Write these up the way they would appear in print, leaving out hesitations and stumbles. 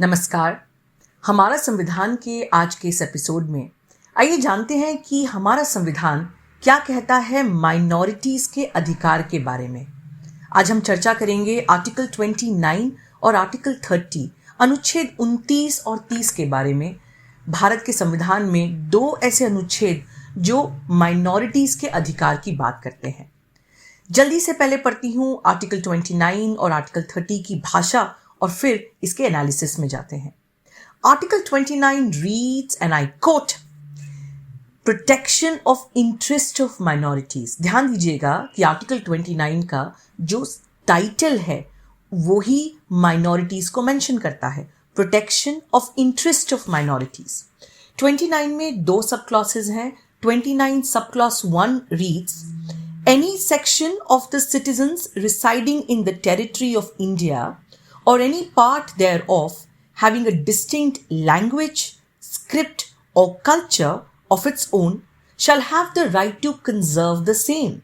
नमस्कार। हमारा संविधान के आज के इस एपिसोड में आइए जानते हैं कि हमारा संविधान क्या कहता है माइनॉरिटीज के अधिकार के बारे में। आज हम चर्चा करेंगे आर्टिकल 29 और आर्टिकल 30 अनुच्छेद 29 और 30 के बारे में। भारत के संविधान में दो ऐसे अनुच्छेद जो माइनॉरिटीज के अधिकार की बात करते हैं। जल्दी से पहले पढ़ती हूँ आर्टिकल 29 और आर्टिकल 30 की भाषा और फिर इसके एनालिसिस में जाते हैं। Article 29 reads and I coat, protection of interest of minorities. ध्यान दीजिएगा कि आर्टिकल 29 का जो टाइटल है वो ही माइनॉरिटीज को मेंशन करता है, protection of interest of minorities. 29 में दो सब क्लॉसेज हैं। 29 sub clause 1 reads, any section of the citizens residing in the territory of India or any part thereof having a distinct language, script or culture of its own shall have the right to conserve the same.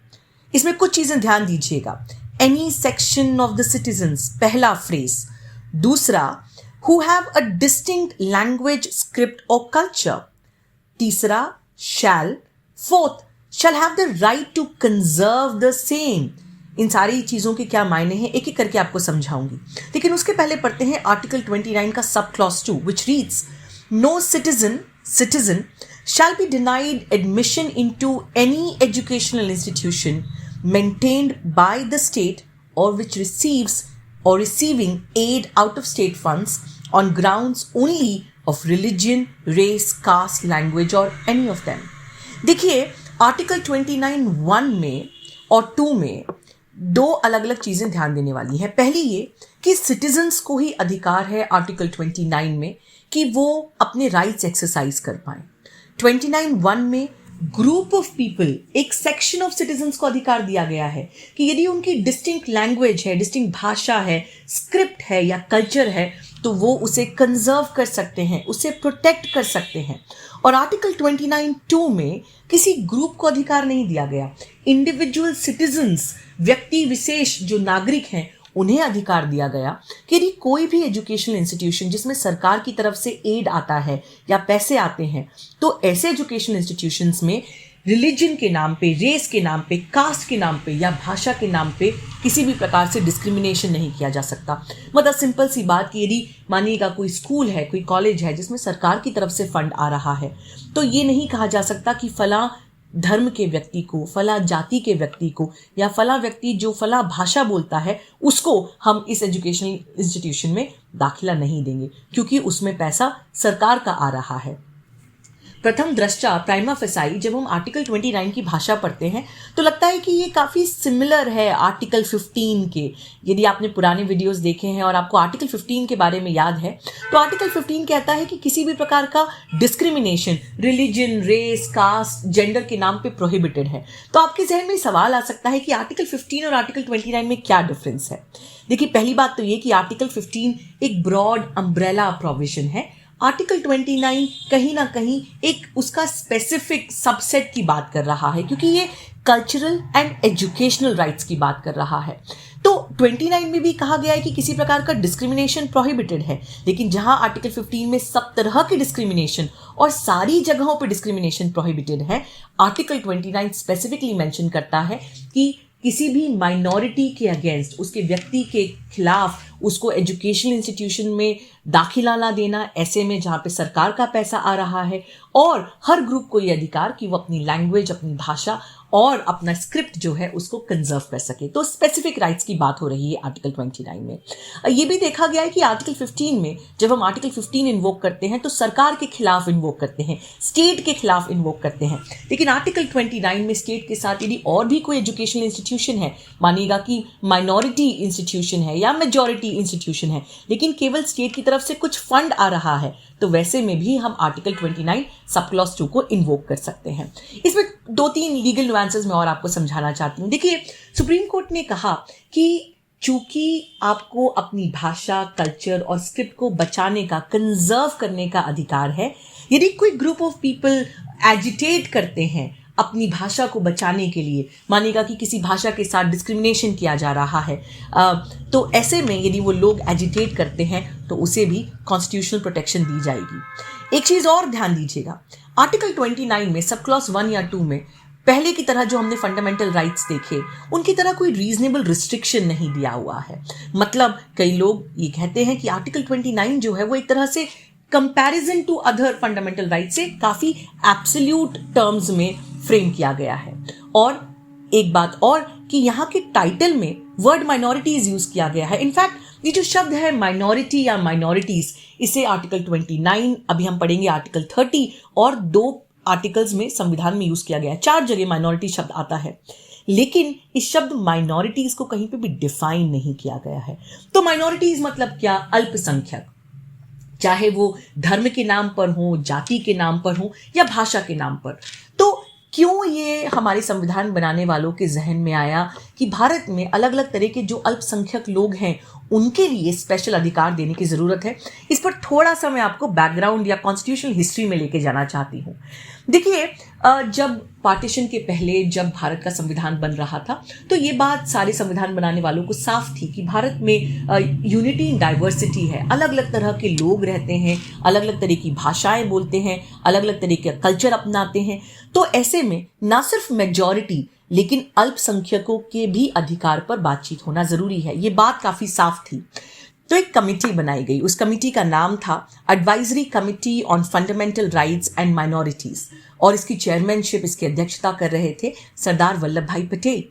इसमें कुछ चीजें ध्यान दीजिएगा। Any section of the citizens, पहला phrase. दूसरा, who have a distinct language, script or culture। तीसरा, shall। Fourth, shall have the right to conserve the same। इन सारी चीजों के क्या मायने हैं एक एक करके आपको समझाऊंगी, लेकिन उसके पहले पढ़ते हैं आर्टिकल 29 का sub clause 2 which reads, no citizen shall be denied admission into any educational institution maintained by the state or which receives or receiving aid out of state funds on grounds only of religion, race, caste, language or any of them। देखिए, article 29 1 में और 2 में दो अलग अलग चीजें ध्यान देने वाली हैं। पहली ये कि सिटीजन्स को ही अधिकार है आर्टिकल 29 में कि वो अपने राइट्स एक्सरसाइज कर पाएं। 29 1 में ग्रुप ऑफ पीपल, एक सेक्शन ऑफ सिटीजन्स को अधिकार दिया गया है कि यदि उनकी डिस्टिंक्ट लैंग्वेज है, डिस्टिंक्ट भाषा है, स्क्रिप्ट है या कल्चर है तो वो उसे कंजर्व कर सकते हैं, उसे प्रोटेक्ट कर सकते हैं। और आर्टिकल 29 2 में किसी ग्रुप को अधिकार नहीं दिया गया। इंडिविजुअल सिटीजन्स, व्यक्ति विशेष जो नागरिक हैं, उन्हें अधिकार दिया गया कि यदि कोई भी एजुकेशनल इंस्टीट्यूशन जिसमें सरकार की तरफ से एड आता है या पैसे आते हैं तो ऐसे एजुकेशनल इंस्टीट्यूशंस में रिलीजन के नाम पे, रेस के नाम पे, कास्ट के नाम पे या भाषा के नाम पे किसी भी प्रकार से डिस्क्रिमिनेशन नहीं किया जा सकता। मतलब सिंपल सी बात कि यदि मानिएगा कोई स्कूल है, कोई कॉलेज है जिसमें सरकार की तरफ से फंड आ रहा है तो ये नहीं कहा जा सकता कि फला धर्म के व्यक्ति को, फला जाति के व्यक्ति को या फला व्यक्ति जो फला भाषा बोलता है उसको हम इस एजुकेशनल इंस्टीट्यूशन में दाखिला नहीं देंगे क्योंकि उसमें पैसा सरकार का आ रहा है। प्रथम दृष्टा प्राइमा फेसाई जब हम आर्टिकल 29 की भाषा पढ़ते हैं तो लगता है कि ये काफ़ी सिमिलर है आर्टिकल 15 के। यदि आपने पुराने वीडियोस देखे हैं और आपको आर्टिकल 15 के बारे में याद है तो आर्टिकल 15 कहता है कि किसी भी प्रकार का discrimination religion, race, caste, gender के नाम पे प्रोहिबिटेड है। तो आपके जहन में सवाल आ सकता है कि आर्टिकल 15 और आर्टिकल 29 में क्या डिफरेंस है। देखिए, पहली बात तो ये कि आर्टिकल 15 एक ब्रॉड अम्ब्रेला प्रोविजन है। आर्टिकल 29 कहीं ना कहीं एक उसका स्पेसिफिक सबसेट की बात कर रहा है क्योंकि ये कल्चरल एंड एजुकेशनल राइट्स की बात कर रहा है। तो 29 में भी कहा गया है कि किसी प्रकार का डिस्क्रिमिनेशन प्रोहिबिटेड है, लेकिन जहां आर्टिकल 15 में सब तरह की डिस्क्रिमिनेशन और सारी जगहों पर डिस्क्रिमिनेशन प्रोहिबिटेड है, आर्टिकल 29 स्पेसिफिकली मेंशन करता है कि किसी भी माइनॉरिटी के अगेंस्ट, उसके व्यक्ति के खिलाफ उसको एजुकेशनल इंस्टीट्यूशन में दाखिला ना देना, ऐसे में जहाँ पे सरकार का पैसा आ रहा है, और हर ग्रुप को ये अधिकार कि वो अपनी लैंग्वेज, अपनी भाषा और अपना स्क्रिप्ट जो है उसको कंजर्व कर सके। तो स्पेसिफिक राइट्स की बात हो रही है आर्टिकल 29 में। ये भी देखा गया है कि आर्टिकल 15 में जब हम आर्टिकल 15 इन्वोक करते हैं तो सरकार के खिलाफ इन्वोक करते हैं, स्टेट के खिलाफ इन्वोक करते हैं, लेकिन आर्टिकल 29 में स्टेट के साथ यदि और भी कोई एजुकेशनल इंस्टीट्यूशन है, मानिएगा कि माइनॉरिटी इंस्टीट्यूशन है या मेजॉरिटी इंस्टीट्यूशन है, लेकिन केवल स्टेट की तरफ से कुछ फंड आ रहा है, तो वैसे में भी हम आर्टिकल 29 सब क्लॉज 2 को इन्वोक कर सकते हैं। इसमें 2-3 लीगल नुआंसेस मैं और आपको समझाना चाहती हूँ। देखिए, सुप्रीम कोर्ट ने कहा कि चूंकि आपको अपनी भाषा, कल्चर और स्क्रिप्ट को बचाने का, कंजर्व करने का अधिकार है, यदि कोई ग्रुप ऑफ पीपल एजिटेट करते हैं, अपनी भाषा को बचाने के लिए, मानेगा कि किसी भाषा के साथ डिस्क्रिमिनेशन किया जा रहा है, तो ऐसे में यदि वो लोग एजिटेट करते हैं तो उसे भी कॉन्स्टिट्यूशनल प्रोटेक्शन दी जाएगी। एक चीज़ और ध्यान दीजिएगा, आर्टिकल 29 में सब क्लॉज 1 या 2 में पहले की तरह जो हमने फंडामेंटल राइट्स देखे उनकी तरह कोई रीजनेबल रिस्ट्रिक्शन नहीं दिया हुआ है। मतलब कई लोग ये कहते हैं कि आर्टिकल 29 जो है वो एक तरह से comparison to other fundamental right से काफी एब्सोल्यूट टर्म्स में फ्रेम किया गया है। और एक बात और कि यहाँ के टाइटल में वर्ड माइनॉरिटीज यूज किया गया है। इनफैक्ट ये जो शब्द है माइनॉरिटी या माइनॉरिटीज, इसे आर्टिकल 29, अभी हम पढ़ेंगे आर्टिकल 30 और 2 आर्टिकल्स में संविधान में यूज किया गया है। 4 जगह माइनॉरिटी शब्द आता है, लेकिन इस शब्द माइनॉरिटीज को कहीं पे भी डिफाइन नहीं किया गया है। तो माइनॉरिटीज मतलब क्या? अल्पसंख्यक, चाहे वो धर्म के नाम पर हो, जाति के नाम पर हो या भाषा के नाम पर। तो क्यों ये हमारे संविधान बनाने वालों के जहन में आया कि भारत में अलग अलग तरह के जो अल्पसंख्यक लोग हैं उनके लिए स्पेशल अधिकार देने की जरूरत है, इस पर थोड़ा सा मैं आपको बैकग्राउंड या कॉन्स्टिट्यूशनल हिस्ट्री में लेके जाना चाहती हूँ। देखिए, जब पार्टीशन के पहले जब भारत का संविधान बन रहा था तो ये बात सारे संविधान बनाने वालों को साफ थी कि भारत में यूनिटी इन डाइवर्सिटी है, अलग अलग तरह के लोग रहते हैं, अलग अलग तरह की भाषाएं बोलते हैं, अलग अलग तरह के कल्चर अपनाते हैं। तो ऐसे में ना सिर्फ मेजॉरिटी लेकिन अल्पसंख्यकों के भी अधिकार पर बातचीत होना जरूरी है, ये बात काफी साफ थी। तो एक कमेटी बनाई गई, उस कमेटी का नाम था advisory committee on fundamental rights and minorities, और इसकी चेयरमैनशिप, इसकी अध्यक्षता कर रहे थे सरदार वल्लभ भाई पटेल।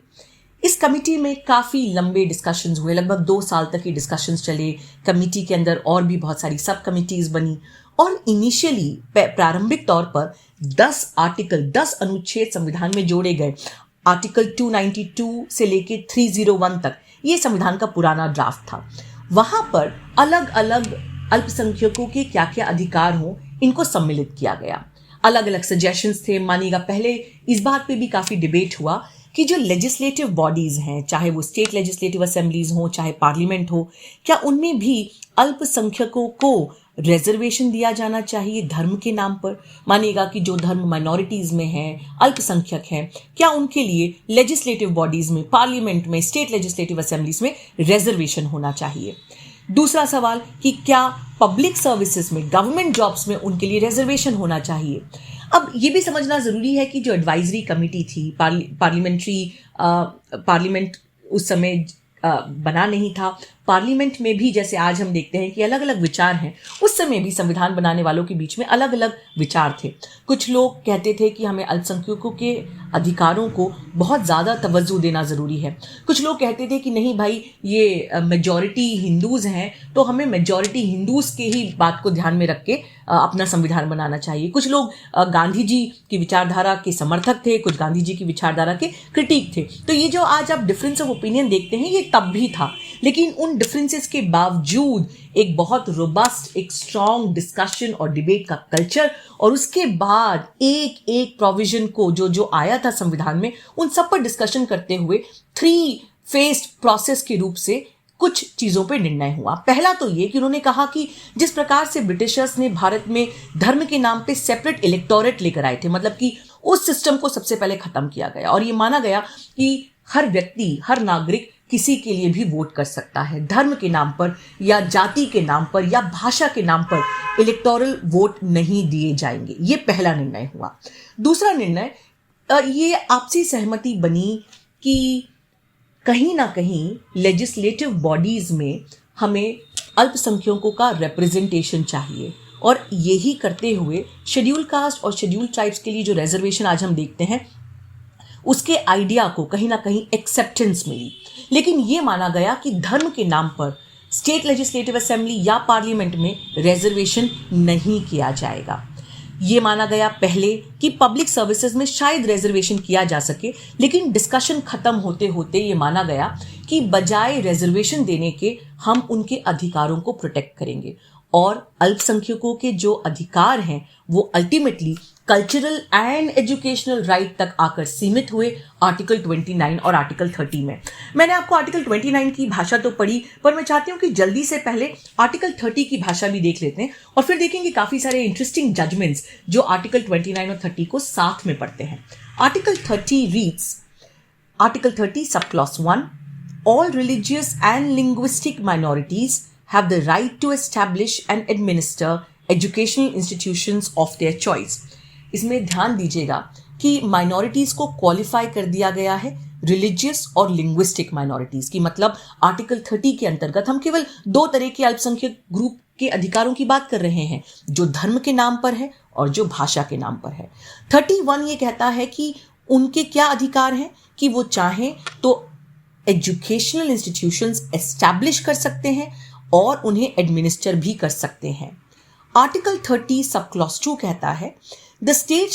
इस कमेटी में काफी लंबे डिस्कशंस हुए, लगभग 2 साल तक ये डिस्कशंस चले। कमेटी के अंदर और भी बहुत सारी सब कमिटीज बनी और इनिशियली प्रारंभिक तौर पर 10 अनुच्छेद संविधान में जोड़े गए। आर्टिकल 292 से लेके 301 तक ये संविधान का पुराना ड्राफ्ट था। वहां पर अलग अलग अल्पसंख्यकों के क्या क्या अधिकार हों इनको सम्मिलित किया गया। अलग अलग सजेशंस थे। मानिएगा पहले इस बात पे भी काफी डिबेट हुआ कि जो लेजिस्लेटिव बॉडीज हैं, चाहे वो स्टेट लेजिस्लेटिव असेंबलीज हो, चाहे पार्लियामेंट हो, क्या उनमें भी अल्पसंख्यकों को रिजर्वेशन दिया जाना चाहिए धर्म के नाम पर। मानिएगा कि जो धर्म माइनॉरिटीज में हैं, अल्पसंख्यक हैं, क्या उनके लिए लेजिस्लेटिव बॉडीज में, पार्लियामेंट में, स्टेट लेजिस्लेटिव असेंबलीज में रिजर्वेशन होना चाहिए। दूसरा सवाल कि क्या पब्लिक सर्विसेज में, गवर्नमेंट जॉब्स में उनके लिए रिजर्वेशन होना चाहिए। अब ये भी समझना जरूरी है कि जो एडवाइजरी कमेटी थी, पार्लियामेंट उस समय बना नहीं था। पार्लियामेंट में भी जैसे आज हम देखते हैं कि अलग अलग विचार हैं, उस समय भी संविधान बनाने वालों के बीच में अलग अलग विचार थे। कुछ लोग कहते थे कि हमें अल्पसंख्यकों के अधिकारों को बहुत ज़्यादा तवज्जो देना ज़रूरी है। कुछ लोग कहते थे कि नहीं भाई, ये मेजॉरिटी हिंदूज़ हैं तो हमें मेजॉरिटी हिंदूज़ के ही बात को ध्यान में रख के अपना संविधान बनाना चाहिए। कुछ लोग गांधी जी की विचारधारा के समर्थक थे, कुछ गांधी जी की विचारधारा के क्रिटिक थे। तो ये जो आज आप डिफरेंस ऑफ ओपिनियन देखते हैं ये तब भी था, लेकिन उन डिफरेंसेस के बावजूद एक बहुत रोबस्ट, एक स्ट्रॉन्ग डिस्कशन और डिबेट का कल्चर, और उसके बाद एक एक प्रोविजन को जो आया था संविधान में, उन सब पर डिस्कशन करते हुए 3 फेज प्रोसेस के रूप से कुछ चीजों पे निर्णय हुआ। पहला तो ये कि उन्होंने कहा कि जिस प्रकार से ब्रिटिशर्स ने भारत में धर्म के नाम पे सेपरेट इलेक्टोरेट लेकर आए थे, मतलब कि उस सिस्टम को सबसे पहले खत्म किया गया और ये माना गया कि हर व्यक्ति, हर नागरिक किसी के लिए भी वोट कर सकता है, धर्म के नाम पर या जाति के नाम पर या भाषा के नाम पर इलेक्टोरल वोट नहीं दिए जाएंगे। ये पहला निर्णय हुआ। दूसरा निर्णय, ये आपसी सहमति बनी कि कहीं ना कहीं लेजिस्लेटिव बॉडीज में हमें अल्पसंख्यकों का रिप्रेजेंटेशन चाहिए, और यही करते हुए शेड्यूल कास्ट और शेड्यूल ट्राइब्स के लिए जो रिजर्वेशन आज हम देखते हैं उसके आइडिया को कहीं ना कहीं एक्सेप्टेंस मिली। लेकिन ये माना गया कि धर्म के नाम पर स्टेट लेजिस्लेटिव असेंबली या पार्लियामेंट में रिजर्वेशन नहीं किया जाएगा। ये माना गया पहले कि पब्लिक सर्विसेज में शायद रिजर्वेशन किया जा सके, लेकिन डिस्कशन खत्म होते होते ये माना गया कि बजाय रिजर्वेशन देने के हम उनके अधिकारों को प्रोटेक्ट करेंगे और अल्पसंख्यकों के जो अधिकार हैं वो ultimately cultural and educational right तक आकर सीमित हुए आर्टिकल 29 और आर्टिकल 30 में। मैंने आपको आर्टिकल 29 की भाषा तो पढ़ी, पर मैं चाहती हूँ कि जल्दी से पहले आर्टिकल 30 की भाषा भी देख लेते हैं और फिर देखेंगे काफ़ी सारे इंटरेस्टिंग जजमेंट्स जो आर्टिकल 29 और 30 को साथ में पढ़ते हैं। Article 30 reads, article 30 sub clause 1, all religious and linguistic minorities have the right to establish and administer educational institutions of their choice। इसमें ध्यान दीजिएगा कि माइनॉरिटीज को क्वालिफाई कर दिया गया है रिलीजियस और लिंग्विस्टिक माइनॉरिटीज की। मतलब आर्टिकल 30 के अंतर्गत हम केवल दो तरह के अल्पसंख्यक ग्रुप के अधिकारों की बात कर रहे हैं, जो धर्म के नाम पर है और जो भाषा के नाम पर है। 31 ये कहता है कि उनके क्या अधिकार हैं कि वो चाहें तो एजुकेशनल इंस्टीट्यूशंस एस्टैब्लिश कर सकते हैं और उन्हें एडमिनिस्टर भी कर सकते हैं। आर्टिकल 30 सब क्लॉज 2 कहता है the state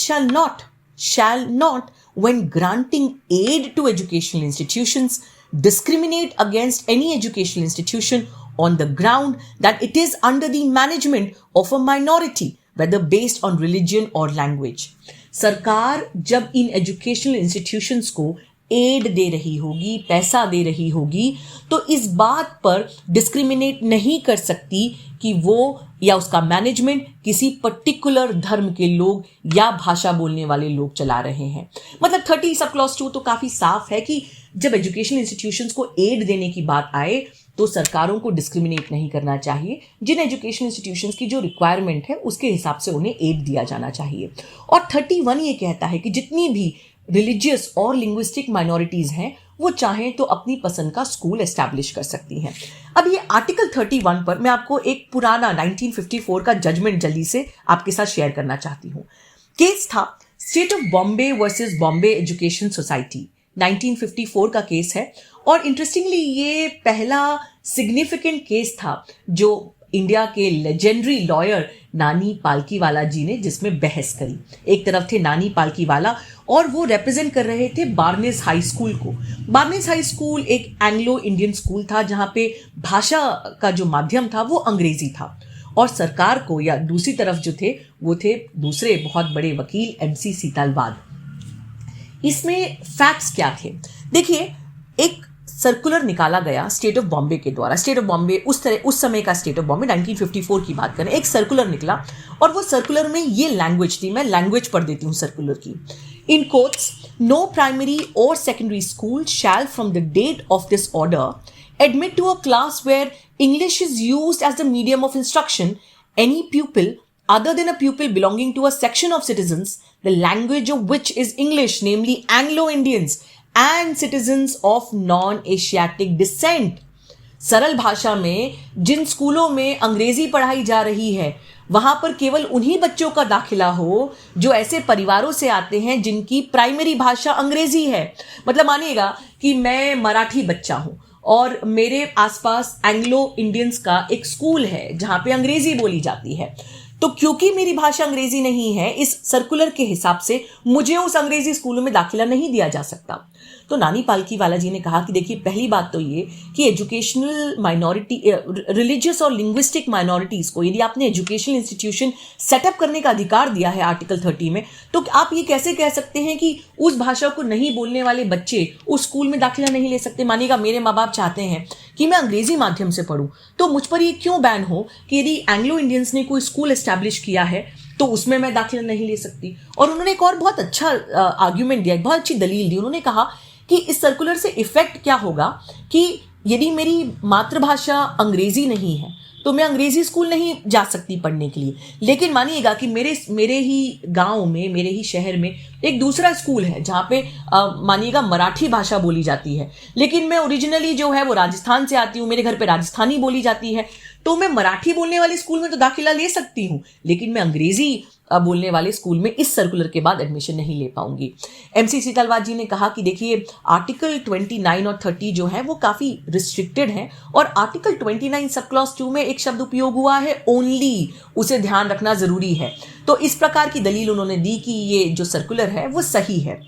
shall not when granting aid to educational institutions discriminate against any educational institution on the ground that it is under the management of a minority whether based on religion or language। सरकार जब in educational institutions को add दे रही होगी, पैसा दे रही होगी, तो इस बात पर डिस्क्रिमिनेट नहीं कर सकती कि वो या उसका मैनेजमेंट किसी पर्टिकुलर धर्म के लोग या भाषा बोलने वाले लोग चला रहे हैं। मतलब 30 सब क्लॉज 2 तो काफ़ी साफ है कि जब एजुकेशनल इंस्टीट्यूशंस को एड देने की बात आए तो सरकारों को डिस्क्रिमिनेट नहीं करना चाहिए। जिन एजुकेशनल इंस्टीट्यूशंस की जो रिक्वायरमेंट है उसके हिसाब से उन्हें एड दिया जाना चाहिए। और 31 ये कहता है कि जितनी भी रिलीजियस और लिंग्विस्टिक माइनॉरिटीज हैं वो चाहें तो अपनी पसंद का स्कूल एस्टैब्लिश कर सकती हैं। अब ये आर्टिकल 31 पर मैं आपको एक पुराना 1954 का जजमेंट जल्दी से आपके साथ शेयर करना चाहती हूँ। केस था state of Bombay versus Bombay education society, 1954 का केस है। और इंटरेस्टिंगली ये पहला सिग्निफिकेंट केस था जो इंडिया के लेजेंडरी लॉयर नानी पालकीवाला जी ने जिसमें बहस करी। एक तरफ थे नानी पालकीवाला और वो रिप्रेजेंट कर रहे थे बार्नेस हाई स्कूल को। बार्नेस हाई स्कूल एक एंग्लो इंडियन स्कूल था जहाँ पे भाषा का जो माध्यम था वो अंग्रेजी था। और सरकार को या दूसरी तरफ जो थे वो थे दूसरे बहुत बड़े वकील MC सीतालवाद। इसमें फैक्ट्स क्या थे? देखिए, एक सर्कुलर निकाला गया स्टेट ऑफ बॉम्बे के द्वारा। स्टेट ऑफ बॉम्बे उस समय का स्टेट ऑफ बॉम्बे 1954 की बात करें, एक सर्कुलर निकला और वो सर्कुलर में ये लैंग्वेज थी। मैं लैंग्वेज पढ़ देती हूँ सर्कुलर की। इन कोट्स, नो प्राइमरी और secondary school shall from the date of this order admit to a class where English is used as the medium of instruction any pupil other than a pupil belonging to a section of citizens the language of which is English, namely Anglo-Indians and citizens of non-Asiatic descent। सरल भाषा में जिन स्कूलों में अंग्रेजी पढ़ाई जा रही है वहां पर केवल उन्हीं बच्चों का दाखिला हो जो ऐसे परिवारों से आते हैं जिनकी प्राइमरी भाषा अंग्रेजी है। मतलब मानिएगा कि मैं मराठी बच्चा हूं और मेरे आसपास एंग्लो इंडियंस का एक स्कूल है जहां पे अंग्रेजी बोली जाती है, तो क्योंकि मेरी भाषा अंग्रेजी नहीं है, इस सर्कुलर के हिसाब से मुझे उस अंग्रेजी स्कूलों में दाखिला नहीं दिया जा सकता। तो नानी पालकीवाला जी ने कहा कि देखिए, पहली बात तो ये कि एजुकेशनल माइनॉरिटी, रिलीजियस और लिंग्विस्टिक माइनॉरिटीज को यदि आपने एजुकेशनल इंस्टीट्यूशन सेटअप करने का अधिकार दिया है आर्टिकल 30 में, तो आप ये कैसे कह सकते हैं कि उस भाषा को नहीं बोलने वाले बच्चे उस स्कूल में दाखिला नहीं ले सकते? मानिएगा मेरे माँ बाप चाहते हैं कि मैं अंग्रेजी माध्यम से पढ़ूं, तो मुझ पर ये क्यों बैन हो कि यदि एंग्लो इंडियंस ने कोई स्कूल एस्टैब्लिश किया है तो उसमें मैं दाखिला नहीं ले सकती? और उन्होंने एक और बहुत अच्छा आर्ग्यूमेंट दिया, एक बहुत अच्छी दलील दी। उन्होंने कहा कि इस सर्कुलर से इफेक्ट क्या होगा कि यदि मेरी मातृभाषा अंग्रेजी नहीं है तो मैं अंग्रेजी स्कूल नहीं जा सकती पढ़ने के लिए, लेकिन मानिएगा कि मेरे ही गांव में, मेरे ही शहर में एक दूसरा स्कूल है जहाँ पे मानिएगा मराठी भाषा बोली जाती है, लेकिन मैं ओरिजिनली जो है वो राजस्थान से आती हूँ, मेरे घर पे राजस्थानी बोली जाती है, तो मैं मराठी बोलने वाले स्कूल में तो दाखिला ले सकती हूँ, लेकिन मैं अंग्रेजी बोलने वाले स्कूल में इस सर्कुलर के बाद एडमिशन नहीं ले पाऊंगी। MC सीतालवाद जी ने कहा कि देखिए, आर्टिकल 29 और 30 जो है वो काफी रिस्ट्रिक्टेड हैं और आर्टिकल 29 सब क्लॉज 2 में एक शब्द उपयोग हुआ है ओनली, उसे ध्यान रखना जरूरी है। तो इस प्रकार की दलील उन्होंने दी कि ये जो सर्कुलर है वो सही है।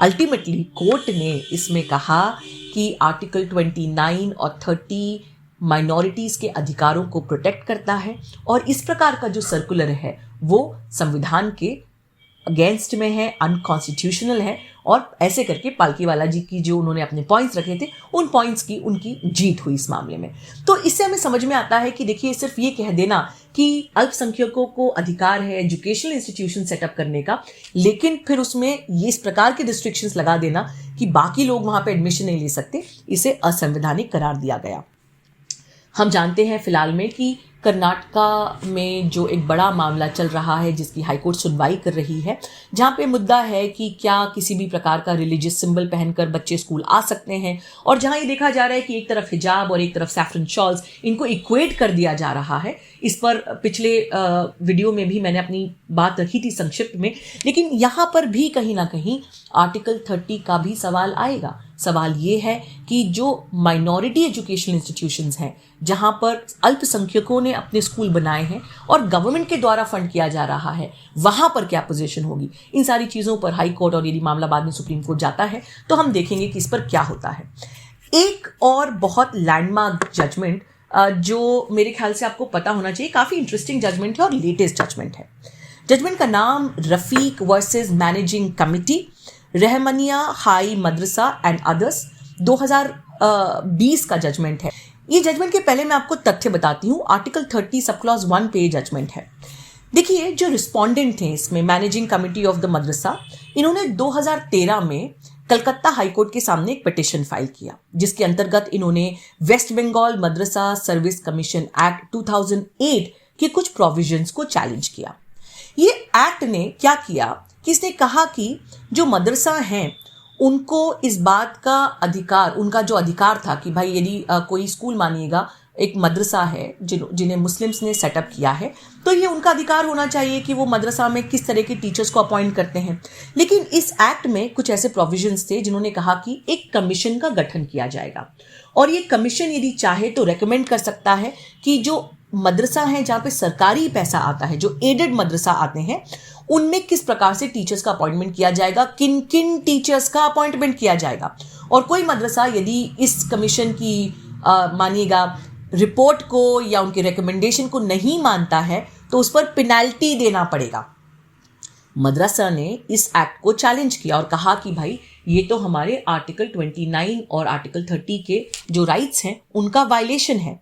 अल्टीमेटली कोर्ट ने इसमें कहा कि आर्टिकल 29 और 30 माइनॉरिटीज के अधिकारों को प्रोटेक्ट करता है और इस प्रकार का जो सर्कुलर है वो संविधान के अगेंस्ट में है, अनकॉन्स्टिट्यूशनल है, और ऐसे करके पालकीवाला जी की जो उन्होंने अपने पॉइंट्स रखे थे उन पॉइंट्स की उनकी जीत हुई इस मामले में। तो इससे हमें समझ में आता है कि देखिए, सिर्फ ये कह देना कि अल्पसंख्यकों को अधिकार है एजुकेशनल इंस्टीट्यूशन सेटअप करने का, लेकिन फिर उसमें ये इस प्रकार के रिस्ट्रिक्शंस लगा देना कि बाकी लोग वहां पे एडमिशन नहीं ले सकते, इसे असंवैधानिक करार दिया गया। हम जानते हैं फिलहाल में कि कर्नाटका में जो एक बड़ा मामला चल रहा है जिसकी हाईकोर्ट सुनवाई कर रही है, जहाँ पे मुद्दा है कि क्या किसी भी प्रकार का रिलीजियस सिंबल पहनकर बच्चे स्कूल आ सकते हैं, और जहाँ ये देखा जा रहा है कि एक तरफ हिजाब और एक तरफ सैफरन शॉल्स, इनको इक्वेट कर दिया जा रहा है। इस पर पिछले वीडियो में भी मैंने अपनी बात रखी थी संक्षिप्त में, लेकिन यहाँ पर भी कहीं ना कहीं आर्टिकल 30 का भी सवाल आएगा। सवाल ये है कि जो माइनॉरिटी एजुकेशनल इंस्टीट्यूशंस हैं, जहाँ पर अल्पसंख्यकों ने अपने स्कूल बनाए हैं और गवर्नमेंट के द्वारा फंड किया जा रहा है, वहाँ पर क्या पोजीशन होगी। इन सारी चीज़ों पर हाई कोर्ट, और यदि मामला बाद में सुप्रीम कोर्ट जाता है तो हम देखेंगे कि इस पर क्या होता है। एक और बहुत लैंडमार्क जजमेंट जो मेरे ख्याल से आपको पता होना चाहिए, काफ़ी इंटरेस्टिंग जजमेंट है और लेटेस्ट जजमेंट है। जजमेंट का नाम Rafiq versus managing committee, Rahmania high Madrasa and others, 2020 का जजमेंट है। ये जजमेंट के पहले मैं आपको तथ्य बताती हूँ। आर्टिकल 30 सब क्लॉज 1 पे जजमेंट है। देखिए, जो रिस्पोंडेंट थे इसमें, मैनेजिंग कमिटी ऑफ द मदरसा, इन्होंने 2013 में कलकत्ता हाईकोर्ट के सामने एक पिटिशन फाइल किया, जिसके अंतर्गत इन्होंने वेस्ट बंगाल मदरसा सर्विस कमीशन एक्ट 2008 के कुछ प्रोविजंस को चैलेंज किया। ये एक्ट ने क्या किया कि इसने कहा कि जो मदरसा हैं उनको इस बात का अधिकार, उनका जो अधिकार था कि भाई यदि कोई स्कूल, मानिएगा एक मदरसा है जिन्हें मुस्लिम्स ने सेटअप किया है, तो ये उनका अधिकार होना चाहिए कि वो मदरसा में किस तरह के टीचर्स को अपॉइंट करते हैं। लेकिन इस एक्ट में कुछ ऐसे प्रोविजंस थे जिन्होंने कहा कि एक कमीशन का गठन किया जाएगा, और ये कमीशन यदि चाहे तो रेकमेंड कर सकता है कि जो मदरसा है जहाँ पे सरकारी पैसा आता है, जो एडेड मदरसा आते हैं, उनमें किस प्रकार से टीचर्स का अपॉइंटमेंट किया जाएगा, किन किन टीचर्स का अपॉइंटमेंट किया जाएगा। और कोई मदरसा यदि इस कमीशन की मानिएगा रिपोर्ट को या उनके रिकमेंडेशन को नहीं मानता है तो उस पर पेनल्टी देना पड़ेगा। मदरसा ने इस एक्ट को चैलेंज किया और कहा कि भाई ये तो हमारे आर्टिकल 29 और आर्टिकल 30 के जो राइट्स हैं उनका वायलेशन है।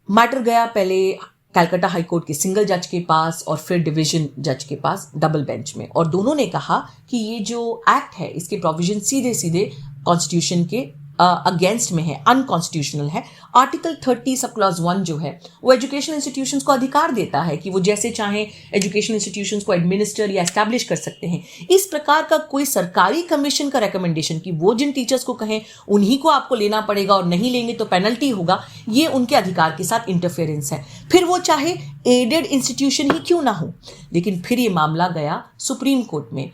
मैटर गया पहले कलकत्ता हाईकोर्ट के सिंगल जज के पास और फिर डिवीजन जज के पास डबल बेंच में, और दोनों ने कहा कि ये जो एक्ट है इसके प्रोविजन सीधे सीधे कॉन्स्टिट्यूशन के अगेंस्ट में है, अनकॉन्स्टिट्यूशनल है। आर्टिकल 30 सब क्लॉज 1 जो है वो एजुकेशन इंस्टीट्यूशंस को अधिकार देता है कि वो जैसे चाहें एजुकेशन इंस्टीट्यूशंस को एडमिनिस्टर या एस्टैब्लिश कर सकते हैं। इस प्रकार का कोई सरकारी कमीशन का रिकमेंडेशन कि वो जिन टीचर्स को कहें उन्हीं को आपको लेना पड़ेगा और नहीं लेंगे तो पेनल्टी होगा, ये उनके अधिकार के साथ इंटरफेरेंस है, फिर वो चाहे एडेड इंस्टीट्यूशन ही क्यों ना हो। लेकिन फिर ये मामला गया सुप्रीम कोर्ट में।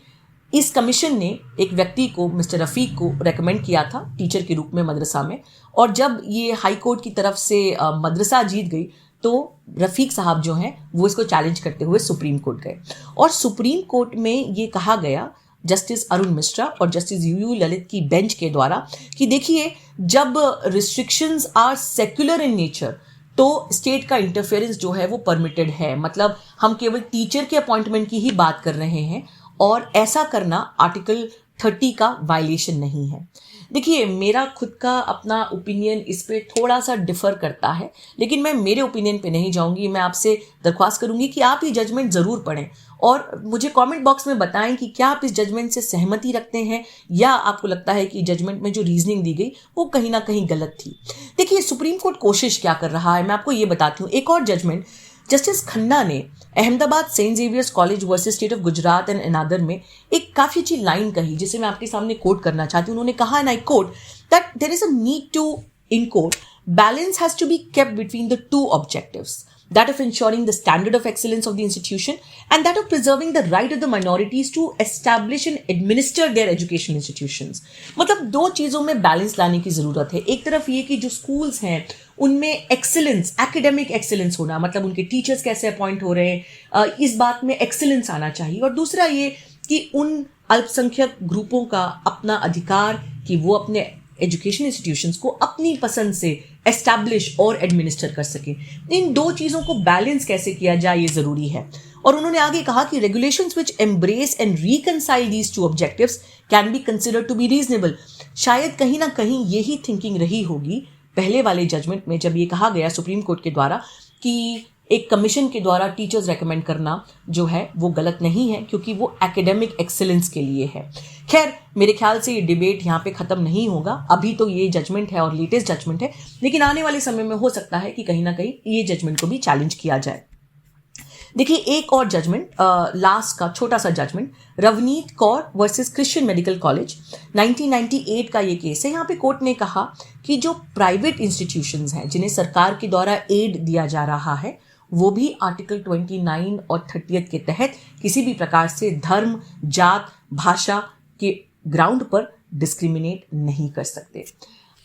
इस कमीशन ने एक व्यक्ति को, मिस्टर रफीक को रेकमेंड किया था टीचर के रूप में मदरसा में, और जब ये हाई कोर्ट की तरफ से मदरसा जीत गई तो रफीक साहब जो हैं वो इसको चैलेंज करते हुए सुप्रीम कोर्ट गए, और सुप्रीम कोर्ट में ये कहा गया जस्टिस अरुण मिश्रा और जस्टिस यूयू ललित की बेंच के द्वारा कि देखिए, जब restrictions are secular in nature तो स्टेट का इंटरफेरेंस जो है वो परमिटेड है। मतलब हम केवल टीचर के अपॉइंटमेंट की ही बात कर रहे हैं और ऐसा करना आर्टिकल 30 का वायलेशन नहीं है। देखिए, मेरा खुद का अपना ओपिनियन इस पे थोड़ा सा डिफर करता है, लेकिन मैं मेरे ओपिनियन पे नहीं जाऊंगी। मैं आपसे दरख्वास्त करूंगी कि आप ये जजमेंट ज़रूर पढ़ें और मुझे कमेंट बॉक्स में बताएं कि क्या आप इस जजमेंट से सहमति रखते हैं या आपको लगता है कि जजमेंट में जो रीजनिंग दी गई वो कहीं ना कहीं गलत थी। देखिए, सुप्रीम कोर्ट कोशिश क्या कर रहा है मैं आपको ये बताती हूँ। एक और जजमेंट जस्टिस खन्ना ने Ahmedabad saint Xavier's college versus state of Gujarat and another में एक काफ़ी अच्छी लाइन कही जिसे मैं आपके सामने कोट करना चाहती हूँ। उन्होंने कहा, and I quote, that there is a need to, in quote, balance has to be kept between the two objectives, that of ensuring the standard of excellence of the institution and that of preserving the right of the minorities to establish and administer their educational institutions। मतलब दो चीज़ों में balance लाने की ज़रूरत है। एक तरफ ये कि जो स्कूल्स हैं उनमें एक्सीलेंस, एकेडमिक एक्सीलेंस होना, मतलब उनके टीचर्स कैसे अपॉइंट हो रहे हैं, इस बात में एक्सीलेंस आना चाहिए। और दूसरा ये कि उन अल्पसंख्यक ग्रुपों का अपना अधिकार कि वो अपने एजुकेशन इंस्टीट्यूशंस को अपनी पसंद से एस्टैब्लिश और एडमिनिस्टर कर सकें। इन दो चीज़ों को बैलेंस कैसे किया जाए ये ज़रूरी है। और उन्होंने आगे कहा कि regulations which embrace and reconcile these two objectives can be considered to be reasonable. शायद कहीं ना कहीं यही थिंकिंग रही होगी पहले वाले जजमेंट में, जब ये कहा गया सुप्रीम कोर्ट के द्वारा कि एक कमीशन के द्वारा टीचर्स रेकमेंड करना जो है वो गलत नहीं है, क्योंकि वो एकेडमिक एक्सीलेंस के लिए है। खैर, मेरे ख्याल से ये डिबेट यहाँ पे ख़त्म नहीं होगा। अभी तो ये जजमेंट है और लेटेस्ट जजमेंट है, लेकिन आने वाले समय में हो सकता है कि कहीं ना कहीं ये जजमेंट को भी चैलेंज किया जाए। देखिए, एक और जजमेंट, लास्ट का छोटा सा judgment, Ravneet Kaur versus Christian medical college, 1998 का ये केस है। यहाँ पे कोर्ट ने कहा कि जो प्राइवेट इंस्टीट्यूशंस हैं जिन्हें सरकार के द्वारा एड दिया जा रहा है, वो भी आर्टिकल 29 और 30 के तहत किसी भी प्रकार से धर्म, जात, भाषा के ग्राउंड पर डिस्क्रिमिनेट नहीं कर सकते।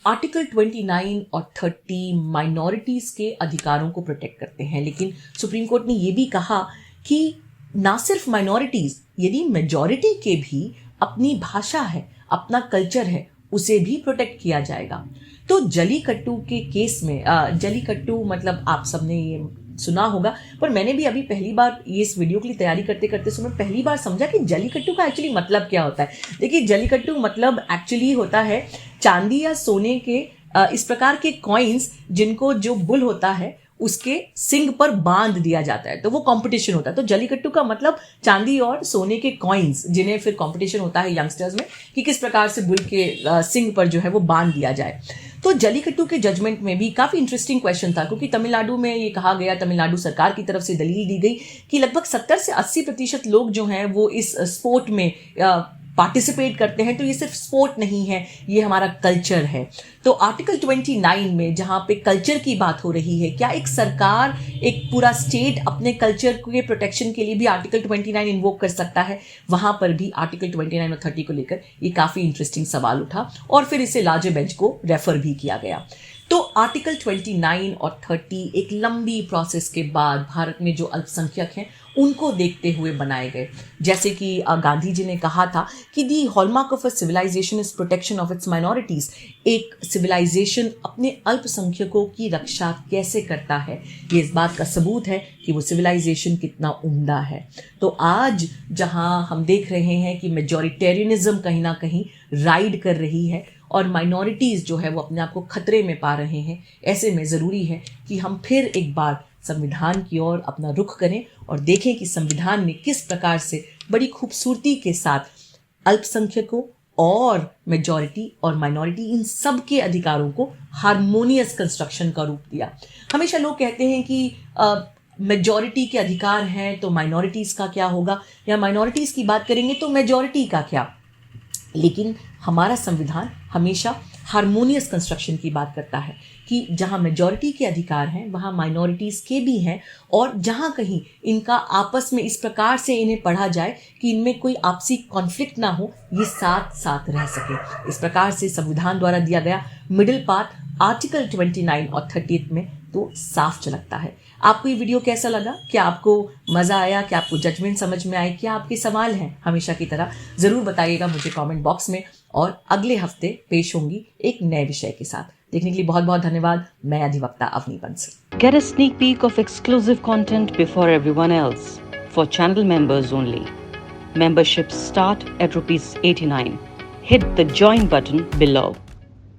आर्टिकल 29 और 30 माइनॉरिटीज के अधिकारों को प्रोटेक्ट करते हैं, लेकिन सुप्रीम कोर्ट ने यह भी कहा कि ना सिर्फ माइनॉरिटीज, यदि मेजॉरिटी के भी अपनी भाषा है, अपना कल्चर है, उसे भी प्रोटेक्ट किया जाएगा। तो जलीकट्टू के केस में, जलीकट्टू मतलब आप सबने ये सुना होगा, पर मैंने भी अभी पहली बार ये इस वीडियो के लिए तैयारी करते करते समय पहली बार समझा कि जलीकट्टू का एक्चुअली मतलब क्या होता है। देखिए, जलीकट्टू मतलब एक्चुअली होता है चांदी या सोने के इस प्रकार के कॉइन्स जिनको जो बुल होता है उसके सिंग पर बांध दिया जाता है, तो वो कंपटीशन होता है। तो जलीकट्टू का मतलब चांदी और सोने के कॉइन्स, जिन्हें फिर कंपटीशन होता है यंगस्टर्स में कि किस प्रकार से बुल के सिंग पर जो है वो बांध दिया जाए। तो जलीकट्टू के जजमेंट में भी काफ़ी इंटरेस्टिंग क्वेश्चन था, क्योंकि तमिलनाडु में ये कहा गया, तमिलनाडु सरकार की तरफ से दलील दी गई कि लगभग 70 से 80% लोग जो हैं वो इस स्पोर्ट में पार्टिसिपेट करते हैं, तो ये सिर्फ स्पोर्ट नहीं है, ये हमारा कल्चर है। तो आर्टिकल 29 में जहाँ पे कल्चर की बात हो रही है, क्या एक सरकार, एक पूरा स्टेट अपने कल्चर के प्रोटेक्शन के लिए भी आर्टिकल 29 इन्वोक कर सकता है? वहाँ पर भी आर्टिकल 29 और 30 को लेकर ये काफ़ी इंटरेस्टिंग सवाल उठा और फिर इसे लार्जर बेंच को रेफर भी किया गया। तो आर्टिकल 29 और 30 एक लंबी प्रोसेस के बाद भारत में जो अल्पसंख्यक हैं उनको देखते हुए बनाए गए। जैसे कि गांधी जी ने कहा था कि the hallmark of a civilisation is protection of its minorities. एक सिविलाइजेशन अपने अल्पसंख्यकों की रक्षा कैसे करता है, ये इस बात का सबूत है कि वो सिविलाइजेशन कितना उम्दा है। तो आज जहां हम देख रहे हैं कि मेजॉरिटेरियनिज्म कहीं ना कहीं राइड कर रही है और माइनॉरिटीज़ जो है वो अपने आप को खतरे में पा रहे हैं, ऐसे में ज़रूरी है कि हम फिर एक बार संविधान की ओर अपना रुख करें और देखें कि संविधान ने किस प्रकार से बड़ी खूबसूरती के साथ अल्पसंख्यकों और मेजॉरिटी और माइनॉरिटी, इन सब के अधिकारों को हारमोनियस कंस्ट्रक्शन का रूप दिया। हमेशा लोग कहते हैं कि मेजॉरिटी के अधिकार हैं तो माइनॉरिटीज़ का क्या होगा, या माइनॉरिटीज़ की बात करेंगे तो मेजॉरिटी का क्या। लेकिन हमारा संविधान हमेशा हारमोनियस कंस्ट्रक्शन की बात करता है कि जहाँ मेजॉरिटी के अधिकार हैं वहाँ माइनॉरिटीज़ के भी हैं, और जहाँ कहीं इनका आपस में इस प्रकार से इन्हें पढ़ा जाए कि इनमें कोई आपसी कॉन्फ्लिक्ट ना हो, ये साथ साथ रह सके। इस प्रकार से संविधान द्वारा दिया गया मिडिल पाथ आर्टिकल 29 और 30 में तो साफ झलकता है। आपको ये वीडियो कैसा लगा? क्या आपको मज़ा आया? क्या आपको जजमेंट समझ में आए? क्या आपके सवाल हैं? हमेशा की तरह ज़रूर बताइएगा मुझे कमेंट बॉक्स में, और अगले हफ्ते पेश होंगी एक नए विषय के साथ। देखने के लिए बहुत बहुत धन्यवाद। मैं अधिवक्ता Avani Bansal. Get a sneak peek of exclusive content before everyone else for channel members only. Memberships start at ₹89. Hit the join button below.